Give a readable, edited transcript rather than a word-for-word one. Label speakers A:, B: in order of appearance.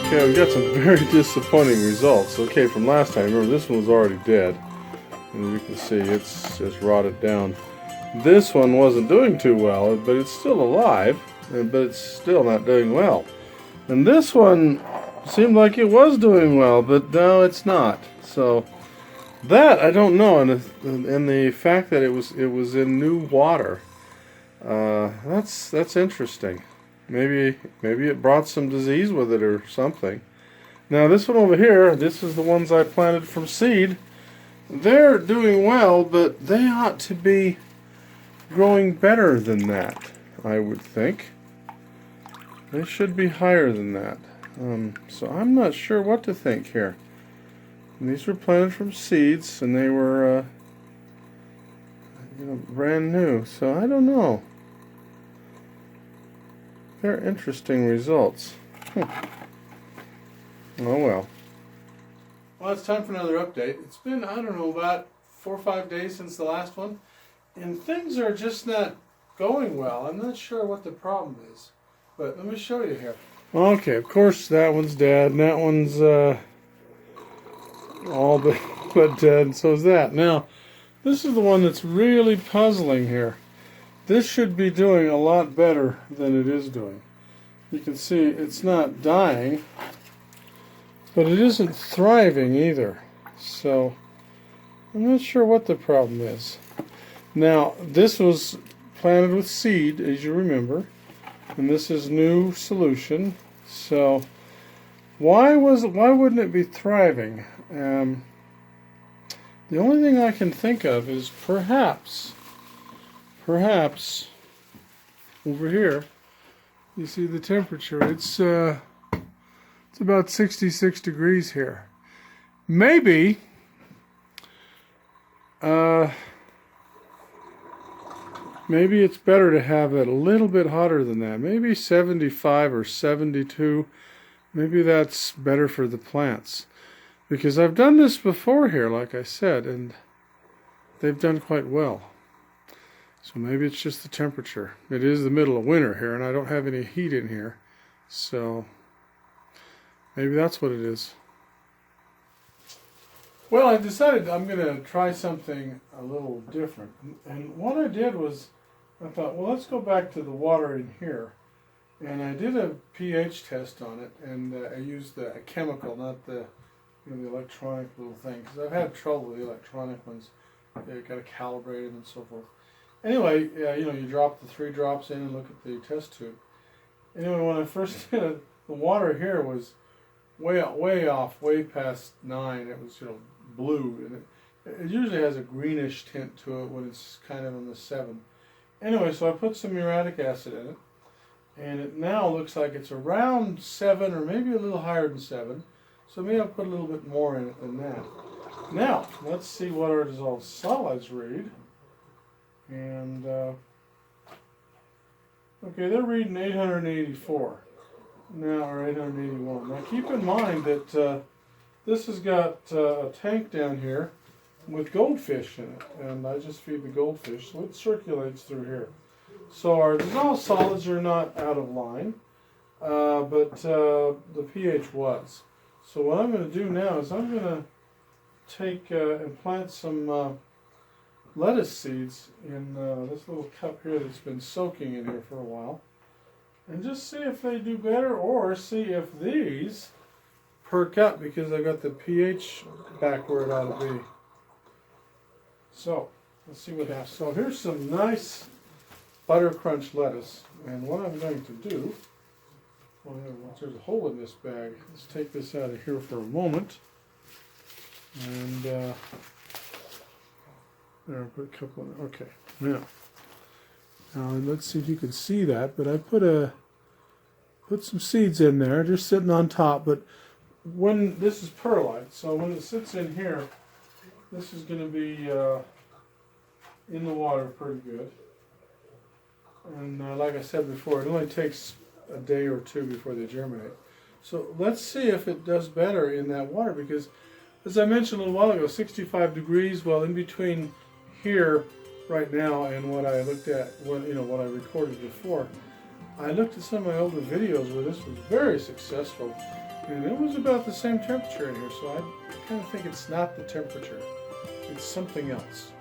A: Okay, we got some very disappointing results. Okay, from last time, remember this one was already dead. And you can see it's just rotted down. This one wasn't doing too well, but it's still alive, but it's still not doing well. And this one seemed like it was doing well, but no, it's not. So that I don't know, and the fact that it was in new water, that's interesting. Maybe it brought some disease with it or something. Now this one over here, this is the ones I planted from seed. They're doing well, but they ought to be growing better than that, I would think. They should be higher than that. So I'm not sure what to think here. And these were planted from seeds, and they were brand new. So I don't know. They're interesting results. Oh well. Well, it's time for another update. It's been, I don't know, about 4 or 5 days since the last one, and things are just not going well. I'm not sure what the problem is, but let me show you here. Okay, of course that one's dead, and that one's all but dead, and so is that. Now, this is the one that's really puzzling here. This should be doing a lot better than it is doing. You can see it's not dying, but it isn't thriving either. So I'm not sure what the problem is. Now, this was planted with seed, as you remember, and this is new solution. So why wouldn't it be thriving? The only thing I can think of is perhaps over here, you see the temperature. It's about 66 degrees here. Maybe maybe it's better to have it a little bit hotter than that. Maybe 75 or 72. Maybe that's better for the plants. Because I've done this before here, like I said, and they've done quite well. So maybe it's just the temperature. It is the middle of winter here, and I don't have any heat in here. So maybe that's what it is. Well, I decided I'm going to try something a little different. And what I did was, I thought, well, let's go back to the water in here. And I did a pH test on it, and I used a chemical, not the the electronic little thing, because I've had trouble with the electronic ones. They've got to calibrate them and so forth. Anyway, you drop the 3 drops in and look at the test tube. Anyway, when I first did it, the water here was way off, way past 9. It was blue, and it usually has a greenish tint to it when it's kind of in the 7. Anyway, so I put some muriatic acid in it, and it now looks like it's around 7 or maybe a little higher than 7. So maybe I'll put a little bit more in it than that. Now, let's see what our dissolved solids read. And, okay, they're reading 884 now, or 881. Now, keep in mind that this has got a tank down here with goldfish in it, and I just feed the goldfish, so it circulates through here. So our dissolved solids are not out of line, but the pH was. So what I'm going to do now is I'm going to take and plant some lettuce seeds in this little cup here that's been soaking in here for a while, and just see if they do better, or see if these perk up because I got the pH back where it ought to be. So let's see what happens. So here's some nice butter crunch lettuce, and what I'm going to do, well, there's a hole in this bag. Let's take this out of here for a moment, and there, I'll put a couple in. Okay, now let's see if you can see that. But I put some seeds in there, just sitting on top. But when this is perlite, so when it sits in here, this is going to be in the water pretty good. And like I said before, it only takes a day or 2 before they germinate. So let's see if it does better in that water, because as I mentioned a little while ago, 65 degrees, well, in between here right now and what I looked at, what I recorded before, I looked at some of my older videos where this was very successful, And it was about the same temperature in here, so I kind of think it's not the temperature. It's something else.